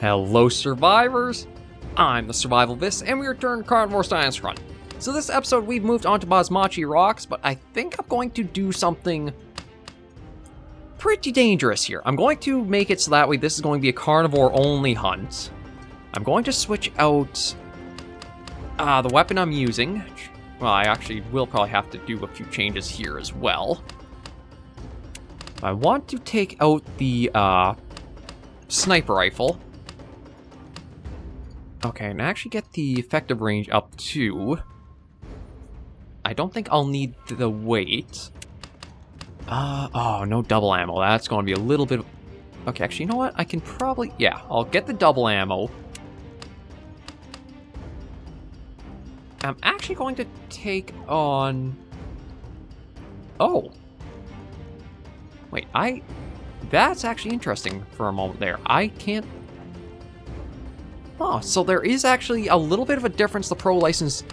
Hello survivors, I'm the SurvivalVis and we return to Carnivores Dinosaur Hunt. So this episode we've moved on to Bashmachee Rocks, but I think I'm going to do something pretty dangerous here. I'm going to make it so that way this is going to be a carnivore only hunt. I'm going to switch out the weapon I'm using. Well, I actually will probably have to do a few changes here as well. I want to take out the sniper rifle. Okay, and actually get the effective range up too. I don't think I'll need the weight. Oh, no double ammo. That's going to be a little bit of... Okay, actually, you know what? I can probably... Yeah, I'll get the double ammo. I'm actually going to take on... Oh. Wait, That's actually interesting for a moment there. I can't... Oh, so there is actually a little bit of a difference the pro license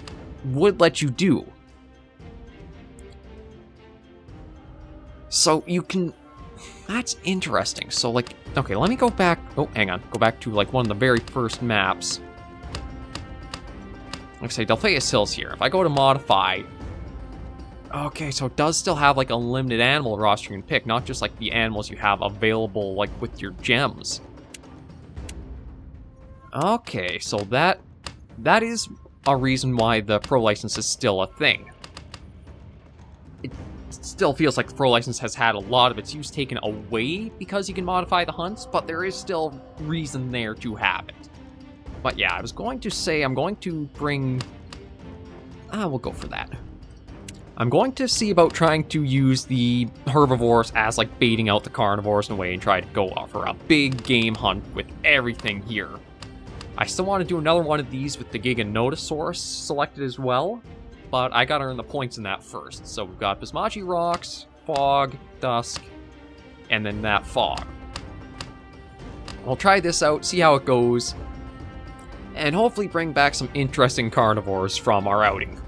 would let you do. So you can... That's interesting. So, like... Okay, let me go back... Oh, hang on. Go back to, like, one of the very first maps. Like I say, Delphius Hills here. If I go to modify... Okay, so it does still have, like, a limited animal roster you can pick, not just, like, the animals you have available, like, with your gems. Okay, so that is a reason why the pro license is still a thing. It still feels like the pro license has had a lot of its use taken away because you can modify the hunts, but there is still reason there to have it. But yeah, I was going to say I'm going to bring... we'll go for that. I'm going to see about trying to use the herbivores as like baiting out the carnivores in a way and try to go for a big game hunt with everything here. I still want to do another one of these with the Giganotosaurus selected as well, but I gotta earn the points in that first. So we've got Bashmachee Rocks, Fog, Dusk, and then that Fog. We'll try this out, see how it goes, and hopefully bring back some interesting carnivores from our outing.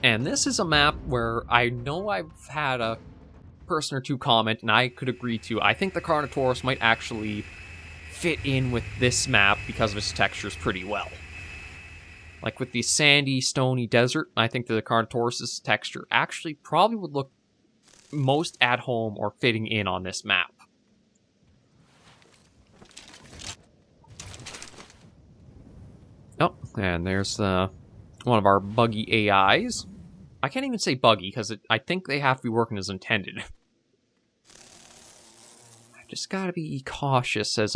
And this is a map where I know I've had a person or two comment, and I could agree to. I think the Carnotaurus might actually fit in with this map because of its textures pretty well. Like with the sandy, stony desert, I think that the Carnotaurus' texture actually probably would look most at home or fitting in on this map. Oh, and there's one of our buggy AIs. I can't even say buggy because I think they have to be working as intended. Just gotta be cautious as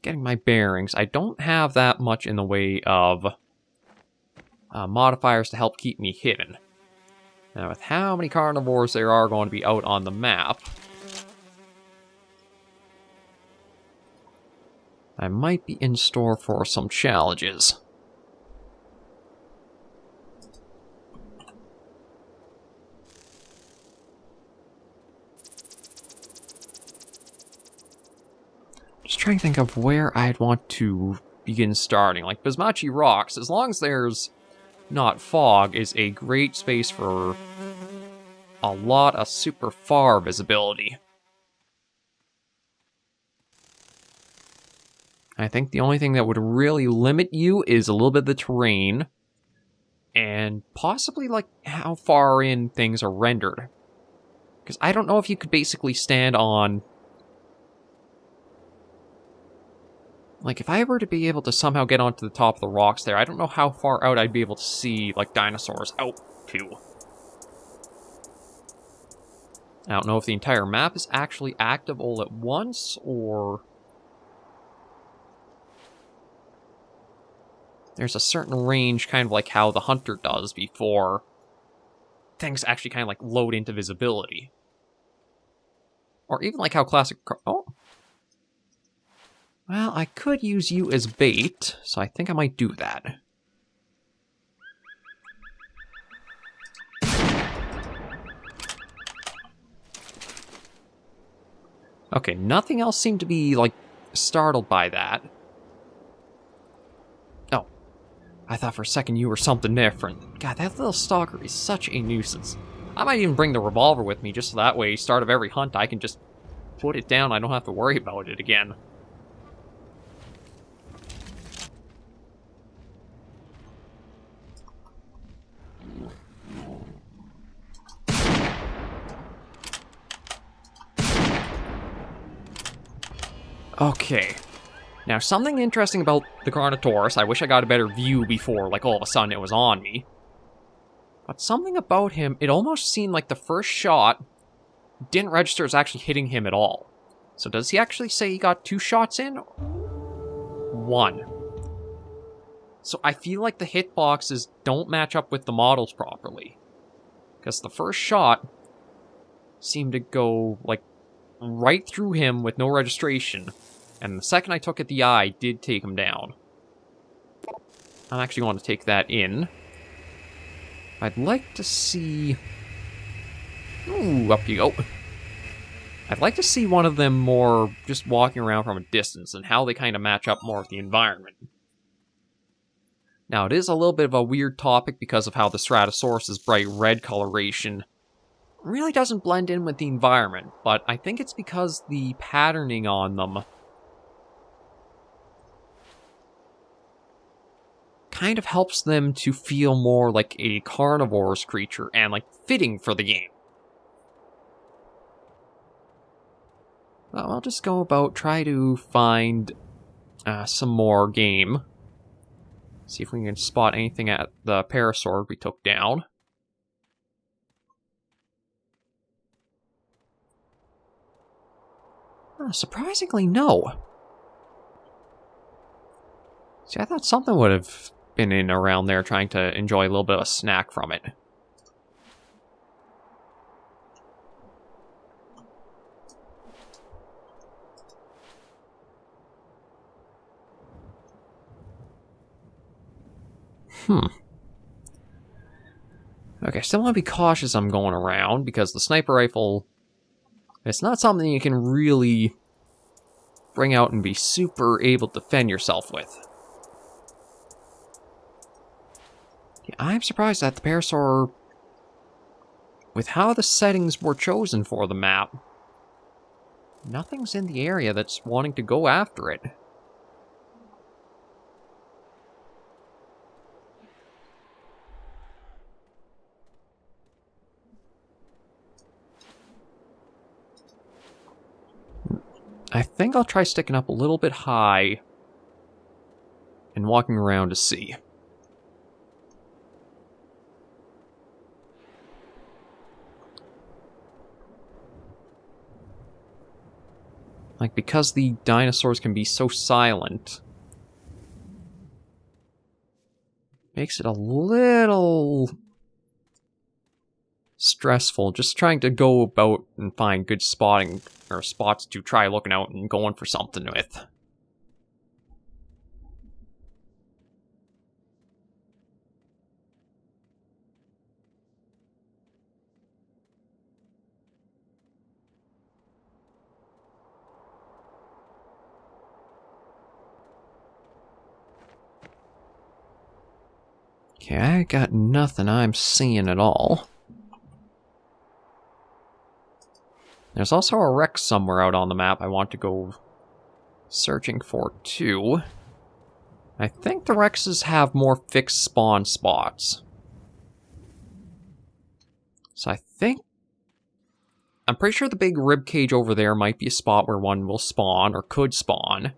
getting my bearings. I don't have that much in the way of modifiers to help keep me hidden. Now, with how many carnivores there are going to be out on the map, I might be in store for some challenges. Just trying to think of where I'd want to begin starting. Like Bashmachee Rocks, as long as there's not fog, is a great space for a lot of super far visibility. I think the only thing that would really limit you is a little bit of the terrain, and possibly like how far in things are rendered. Because I don't know if you could basically stand on... Like, if I were to be able to somehow get onto the top of the rocks there, I don't know how far out I'd be able to see, like, dinosaurs out to. I don't know if the entire map is actually active all at once, or... There's a certain range, kind of like how the Hunter does before things actually kind of, like, load into visibility. Or even like how classic... Oh! Well, I could use you as bait, so I think I might do that. Okay, nothing else seemed to be, like, startled by that. Oh, I thought for a second you were something different. God, that little stalker is such a nuisance. I might even bring the revolver with me, just so that way, start of every hunt, I can just put it down. I don't have to worry about it again. Okay. Now, something interesting about the Carnotaurus, I wish I got a better view before, like, all of a sudden it was on me. But something about him, it almost seemed like the first shot didn't register as actually hitting him at all. So does he actually say he got 2 shots in? 1. So I feel like the hitboxes don't match up with the models properly. Because the first shot seemed to go, like, right through him with no registration. And the second I took at the eye, did take him down. I'm actually going to take that in. I'd like to see... Ooh, up you go. I'd like to see one of them more just walking around from a distance and how they kind of match up more with the environment. Now, it is a little bit of a weird topic because of how the Ceratosaurus' bright red coloration really doesn't blend in with the environment, but I think it's because the patterning on them kind of helps them to feel more like a carnivore's creature and like fitting for the game. Well, I'll just go about try to find some more game. See if we can spot anything at the parasaur we took down. Surprisingly, no. See, I thought something would have been in around there trying to enjoy a little bit of a snack from it. Okay, still want to be cautious I'm going around, because the sniper rifle, it's not something you can really bring out and be super able to defend yourself with. Yeah, I'm surprised that the parasaur, with how the settings were chosen for the map, nothing's in the area that's wanting to go after it. I think I'll try sticking up a little bit high and walking around to see. Like, because the dinosaurs can be so silent, makes it a little stressful just trying to go about and find good spotting or spots to try looking out and going for something with. Okay, I got nothing I'm seeing at all. There's also a wreck somewhere out on the map I want to go searching for too. I think the Rexes have more fixed spawn spots. So I'm pretty sure the big rib cage over there might be a spot where one will spawn or could spawn.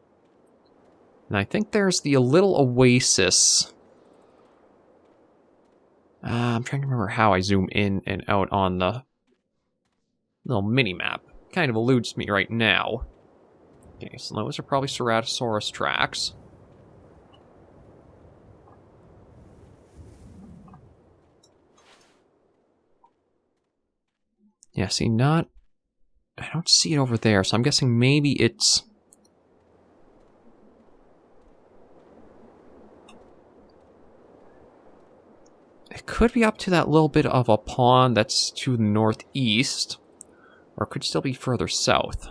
And I think there's the little oasis. I'm trying to remember how I zoom in and out on the little mini-map. Kind of eludes me right now. Okay, so those are probably Ceratosaurus tracks. Yeah, see, I don't see it over there, so I'm guessing maybe it's... It could be up to that little bit of a pond that's to the northeast, or it could still be further south.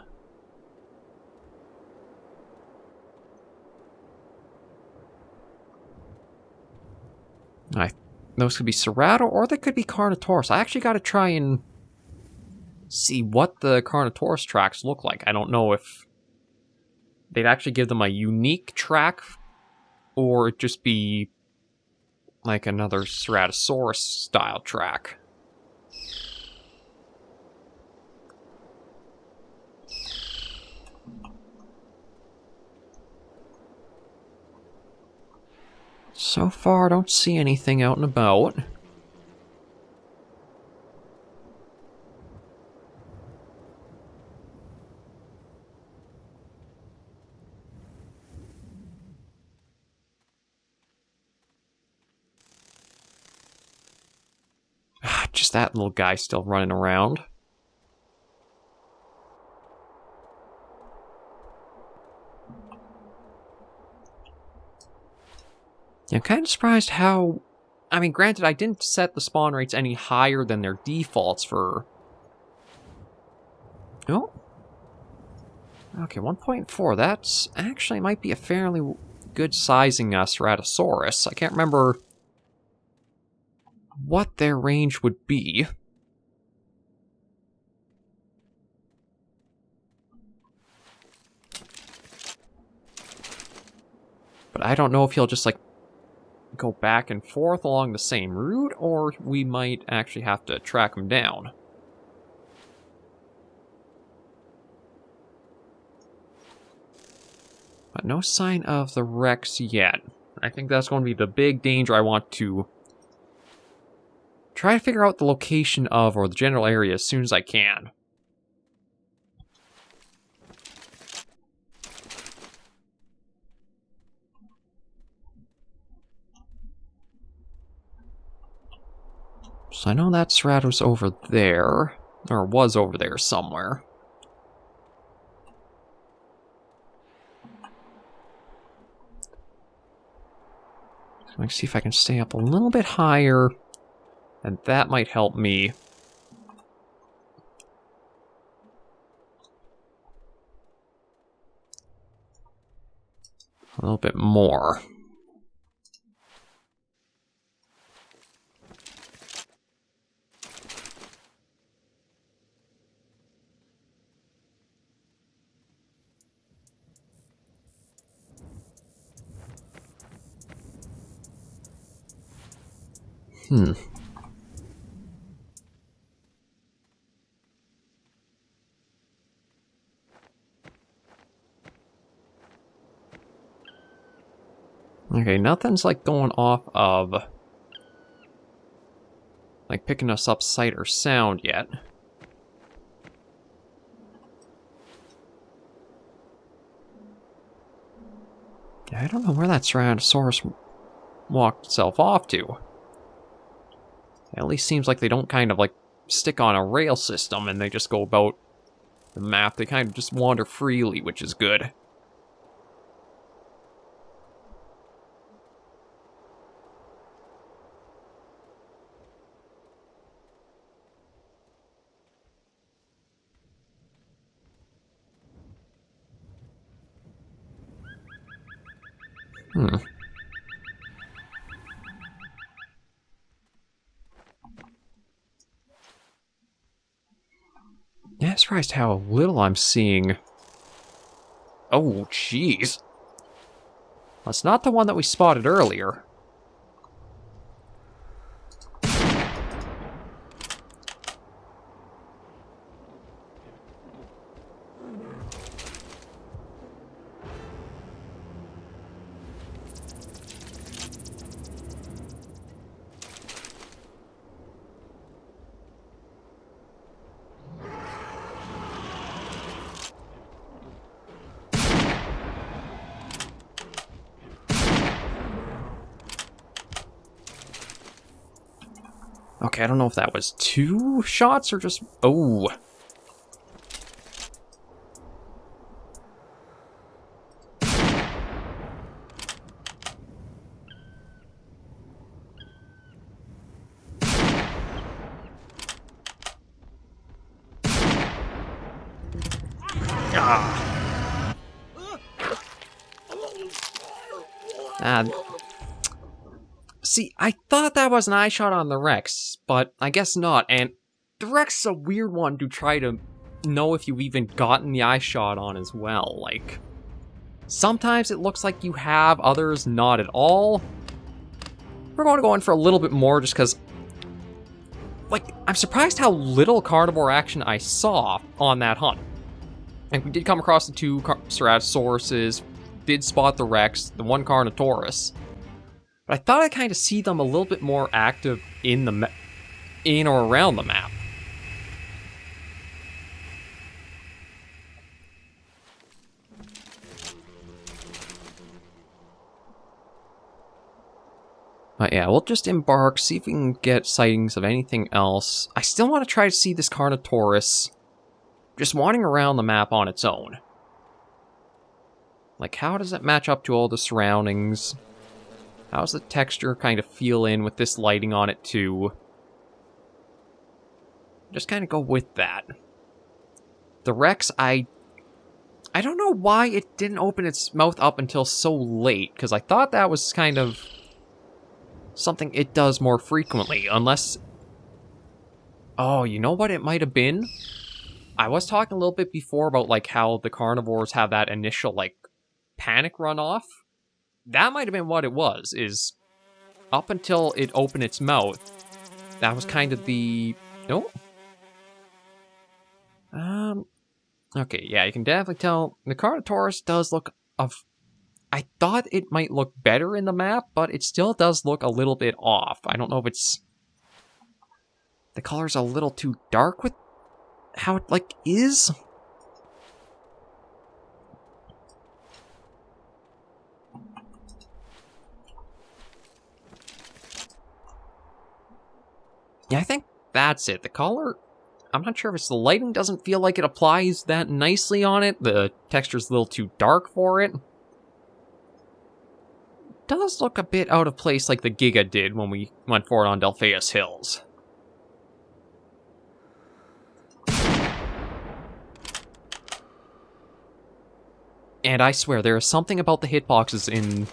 I Those could be Cerato, or they could be Carnotaurus. I actually got to try and see what the Carnotaurus tracks look like. I don't know if they'd actually give them a unique track, or it'd just be like another Ceratosaurus style track. So far, I don't see anything out and about. Just that little guy still running around. Yeah, I'm kind of surprised how... I mean, granted, I didn't set the spawn rates any higher than their defaults for... Oh. Okay, 1.4. That's actually might be a fairly good sizing Ceratosaurus. I can't remember what their range would be. But I don't know if he'll just, like, go back and forth along the same route, or we might actually have to track him down. But no sign of the Rex yet. I think that's going to be the big danger I want to try to figure out the location of, or the general area, as soon as I can. So I know that Cerato's over there, or was over there somewhere. Let me see if I can stay up a little bit higher, and that might help me. A little bit more. Okay, nothing's like going off of like picking us up sight or sound yet. I don't know where that Ceratosaurus walked itself off to. It at least seems like they don't kind of like stick on a rail system and they just go about the map. They kind of just wander freely, which is good. Yeah, I'm surprised how little I'm seeing. Oh, jeez. That's not the one that we spotted earlier. Okay, I don't know if that was 2 shots or just... Oh. See, I thought that was an eye shot on the Rex, but I guess not, and the Rex is a weird one to try to know if you've even gotten the eye shot on as well. Like, sometimes it looks like you have, others not at all. We're going to go in for a little bit more just because, like, I'm surprised how little carnivore action I saw on that hunt. And we did come across the two Ceratosauruses, did spot the Rex, the one Carnotaurus. But I thought I'd kind of see them a little bit more active in or around the map. But yeah, we'll just embark, see if we can get sightings of anything else. I still want to try to see this Carnotaurus just wandering around the map on its own. Like, how does it match up to all the surroundings? How's the texture kind of feel in with this lighting on it too? Just kind of go with that. The Rex, I don't know why it didn't open its mouth up until so late, because I thought that was kind of something it does more frequently, unless... Oh, you know what it might have been? I was talking a little bit before about, like, how the carnivores have that initial, like, panic runoff. That might have been what it was, is up until it opened its mouth, that was kind of the... Oh. Okay, yeah, you can definitely tell the Carnotaurus does look of... I thought it might look better in the map, but it still does look a little bit off. I don't know if it's... The color's a little too dark with how it, like, is. Yeah, I think that's it. The color, I'm not sure if it's the lighting doesn't feel like it applies that nicely on it. The texture's a little too dark for it. Does look a bit out of place like the Giga did when we went for it on Delpheus Hills. And I swear, there is something about the hitboxes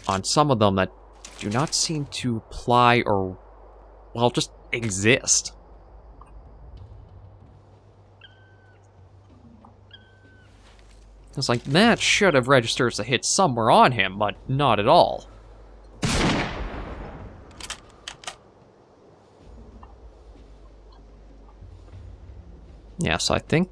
on some of them that do not seem to apply or, well, just exist. It's like, that should have registered as a hit somewhere on him, but not at all. Yeah, so I think...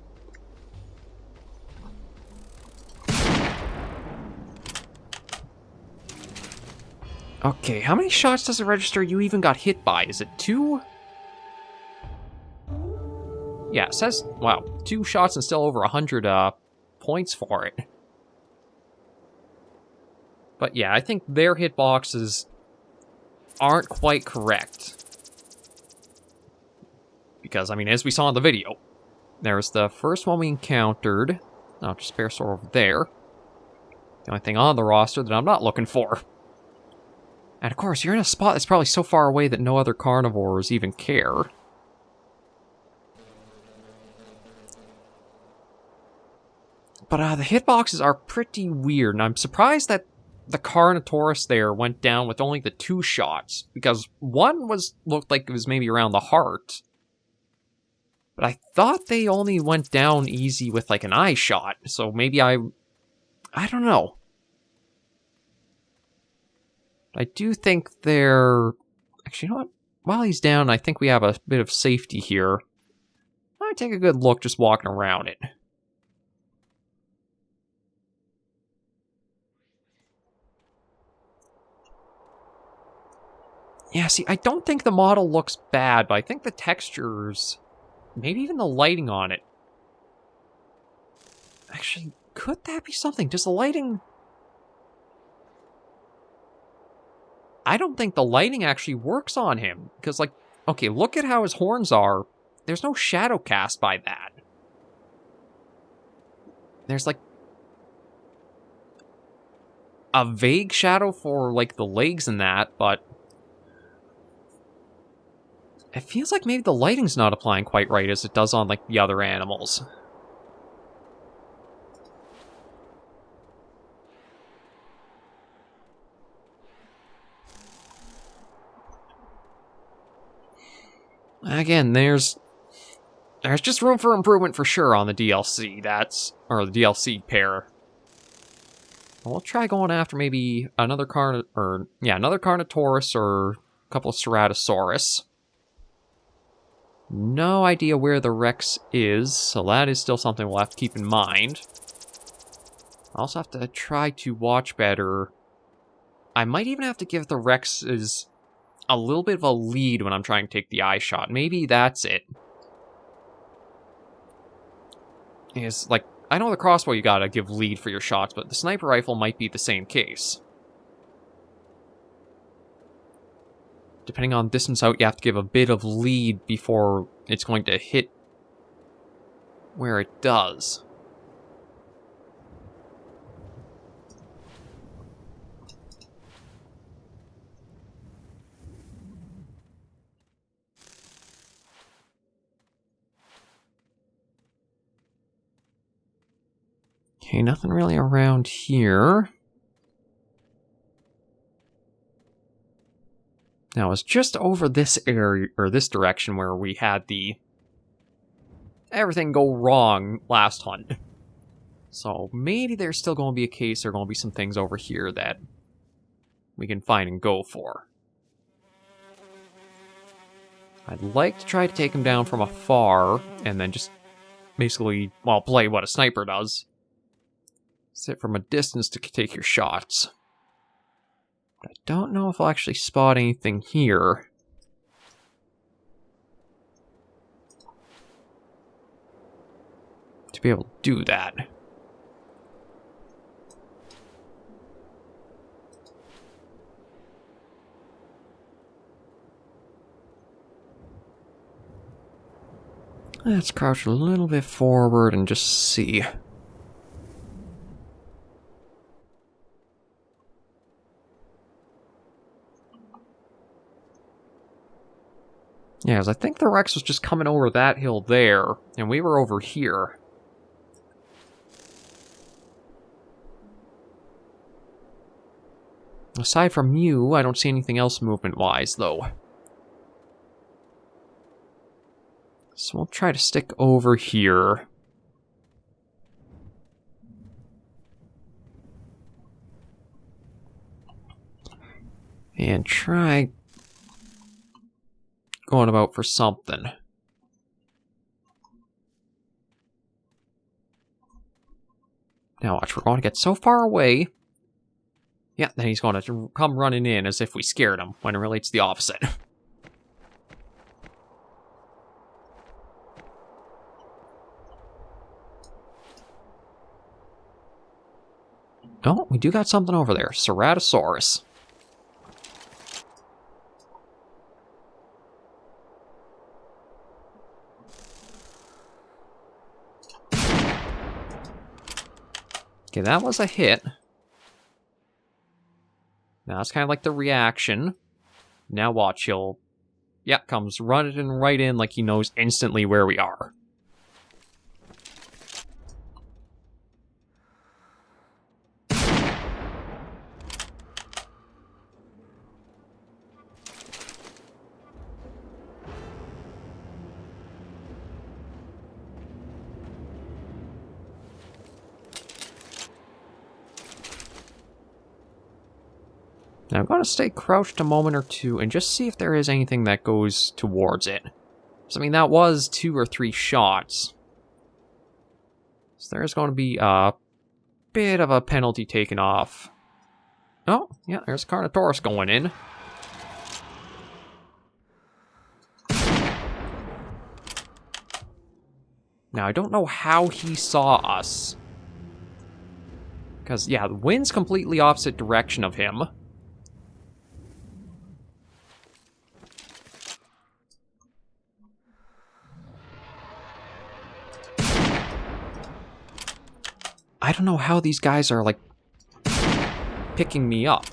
Okay, how many shots does it register you even got hit by? Is it 2? Yeah, it says, wow, 2 shots and still over 100 points for it. But yeah, I think their hitboxes aren't quite correct. Because, I mean, as we saw in the video, there's the first one we encountered. Oh, just Parasaur over there. The only thing on the roster that I'm not looking for. And of course, you're in a spot that's probably so far away that no other carnivores even care. But the hitboxes are pretty weird, and I'm surprised that the Carnotaurus there went down with only the 2 shots, because one looked like it was maybe around the heart. But I thought they only went down easy with like an eye shot, so maybe I don't know. I do think they're... Actually, you know what? While he's down, I think we have a bit of safety here. I might take a good look just walking around it. Yeah, see, I don't think the model looks bad, but I think the textures, maybe even the lighting on it. Actually, could that be something? Does the lighting... I don't think the lighting actually works on him. Because, like, okay, look at how his horns are. There's no shadow cast by that. There's, like, a vague shadow for, like, the legs and that, but... It feels like maybe the lighting's not applying quite right as it does on, like, the other animals. Again, there's just room for improvement for sure on the DLC. Or the DLC pair. We'll try going after maybe another Carnotaurus or a couple of Ceratosaurus. No idea where the Rex is, so that is still something we'll have to keep in mind. I also have to try to watch better. I might even have to give the Rexes a little bit of a lead when I'm trying to take the eye shot. Maybe that's it. Is like, I know the crossbow you gotta give lead for your shots, but the sniper rifle might be the same case. Depending on distance out, you have to give a bit of lead before it's going to hit where it does. Okay, nothing really around here. Now, it's just over this area, or this direction, where we had everything go wrong last hunt. So maybe there's still going to be a case, there are going to be some things over here that we can find and go for. I'd like to try to take him down from afar, and then just basically, well, play what a sniper does. Sit from a distance to take your shots. I don't know if I'll actually spot anything here. To be able to do that. Let's crouch a little bit forward and just see. Yeah, 'cause I think the Rex was just coming over that hill there, and we were over here. Aside from you, I don't see anything else movement-wise, though. So we'll try to stick over here. And try going about for something. Now watch, we're going to get so far away. Yeah, then he's going to come running in as if we scared him, when it really it's the opposite. Oh, we do got something over there. Ceratosaurus. Okay, that was a hit. Now it's kind of like the reaction. Now watch, he'll... yeah, comes running right in like he knows instantly where we are. Now I'm going to stay crouched a moment or two and just see if there is anything that goes towards it. So, I mean, that was 2 or 3 shots. So there's going to be a bit of a penalty taken off. Oh, yeah, there's Carnotaurus going in. Now, I don't know how he saw us. Because, yeah, the wind's completely opposite direction of him. I don't know how these guys are, like, picking me up.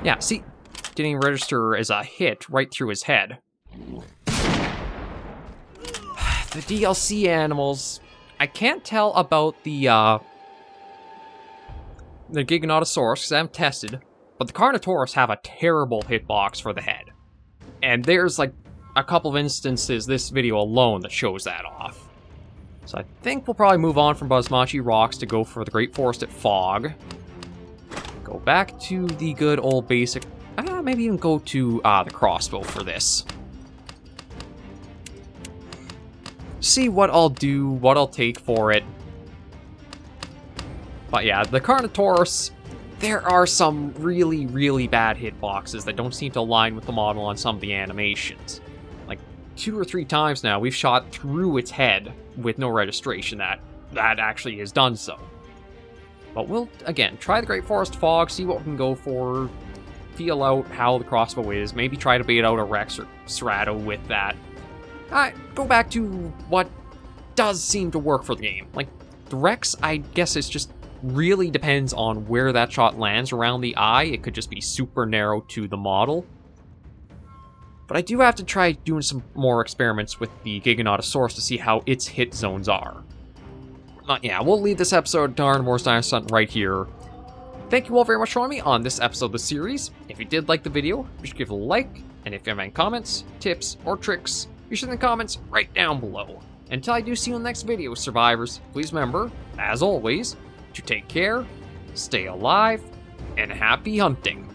Yeah, see, didn't register as a hit right through his head. The DLC animals, I can't tell about the Giganotosaurus because I haven't tested, but the Carnotaurus have a terrible hitbox for the head. And there's like a couple of instances this video alone that shows that off. So I think we'll probably move on from Bashmachee Rocks to go for the Great Forested Fog. Go back to the good old basic, maybe even go to the crossbow for this. See what I'll do, what I'll take for it. But yeah, the Carnotaurus, there are some really, really bad hitboxes that don't seem to align with the model on some of the animations. Like 2 or 3 times now, we've shot through its head with no registration that actually has done so. But we'll, again, try the Great Forest Fog, see what we can go for, feel out how the crossbow is, maybe try to bait out a Rex or Cerato with that. Go back to what does seem to work for the game. Like, the Rex, I guess it's just really depends on where that shot lands around the eye. It could just be super narrow to the model. But I do have to try doing some more experiments with the Giganotosaurus to see how its hit zones are. Yeah, we'll leave this episode of Carnivores Dinosaur Hunt right here. Thank you all very much for joining me on this episode of the series. If you did like the video, be sure to give it a like, and if you have any comments, tips, or tricks, be sure in the comments right down below. Until I do see you in the next video, survivors, please remember, as always, to take care, stay alive, and happy hunting.